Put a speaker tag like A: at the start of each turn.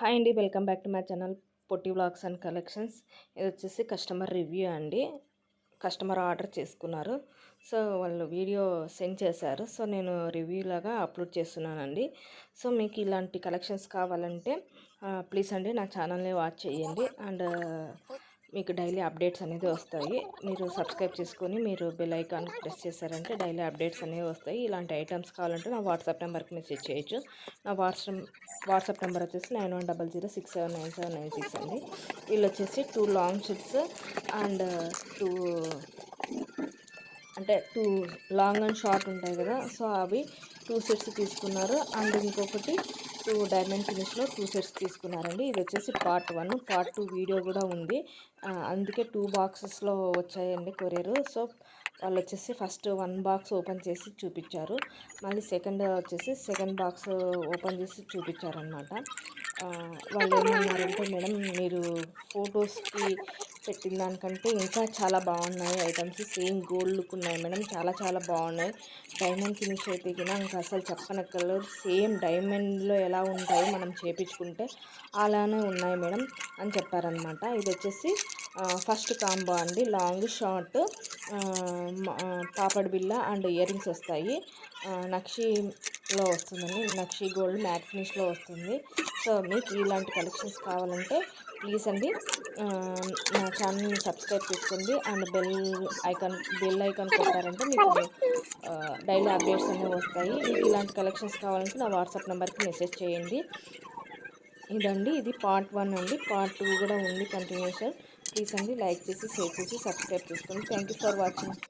A: Hi అండి, welcome back to my channel Potti vlogs and collections. ఇది వచ్చేసి customer review అండి. కస్టమర్ ఆర్డర్ చేసుకున్నారు. సో వాళ్ళు వీడియో సెండ్ చేశారు. సో నేను రివ్యూ లాగా అప్లోడ్ చేస్తున్నానండి. సో మీకు ఇలాంటి కలెక్షన్స్ కావాలంటే ప్లీజ్ అండి నా ఛానల్ని వాచ్ చేయండి. అండ్ మీకు డైలీ అప్డేట్స్ అనేది వస్తాయి. మీరు సబ్స్క్రైబ్ చేసుకొని మీరు బెల్ ఐకాన్ ప్రెస్ చేశారంటే డైలీ అప్డేట్స్ అనేవి వస్తాయి. ఇలాంటి ఐటమ్స్ కావాలంటే నా వాట్సాప్ నెంబర్కి మెసేజ్ చేయొచ్చు. నా వాట్సాప్ నెంబర్ వచ్చేసి 9100679796 అండి. వీళ్ళు వచ్చేసి 2 లాంగ్ షీట్స్ అండ్ 2 అంటే 2 లాంగ్ అండ్ షార్ట్ ఉంటాయి కదా, సో అవి 2 సెట్స్ తీసుకున్నారు. అండ్ ఇంకొకటి 2 డైమండ్ ఫినిష్లో 2 సెట్స్ తీసుకున్నారండి. ఇది వచ్చేసి పార్ట్ 1. పార్ట్ 2 వీడియో కూడా ఉంది. అందుకే 2 బాక్సెస్లో వచ్చాయండి కొరియర్. సో వాళ్ళు వచ్చేసి ఫస్ట్ 1 బాక్స్ ఓపెన్ చేసి చూపించారు, మళ్ళీ సెకండ్ బాక్స్ ఓపెన్ చేసి చూపించారనమాట. వాళ్ళు ఏమన్నారంటే, మేడం మీరు ఫొటోస్కి పెట్టిన దానికంటే ఇంకా చాలా బాగున్నాయి ఐటమ్స్, సేమ్ గోల్డ్ లుక్ ఉన్నాయి మేడం, చాలా చాలా బాగున్నాయి. డైమండ్ ఫినిష్ అయితే కినా ఇంకా అసలు చెప్పనక్కర్లేదు, సేమ్ డైమండ్లో ఎలా ఉంటాయో మనం చేపించుకుంటే అలానే ఉన్నాయి మేడం అని చెప్పారనమాట. ఇది వచ్చేసి ఫస్ట్ కాంబో అండి. లాంగ్ షార్ట్ పాపడ్ బిల్ల అండ్ ఇయర్ రింగ్స్ వస్తాయి. నక్షీలో వస్తుందండి, నక్షీ గోల్డ్ మ్యాట్ ఫినిష్లో వస్తుంది. సో మీకు ఇలాంటి కలెక్షన్స్ కావాలంటే ప్లీజ్ అండి నా ఛానల్ని సబ్స్క్రైబ్ చేసుకోండి. అండ్ బెల్ ఐకాన్ కొట్టారంటే మీకు డైలీ అప్డేట్స్ అనేవి వస్తాయి. మీకు ఇలాంటి కలెక్షన్స్ కావాలంటే నా వాట్సాప్ నెంబర్కి మెసేజ్ చేయండి. ఇదండి, ఇది పార్ట్ 1 అండి. పార్ట్ 2 కూడా ఉంది కంటిన్యూషన్. ప్లీజ్ అండి లైక్ చేసి షేర్ చేసి సబ్స్క్రైబ్ చేసుకోండి. Thank you for watching.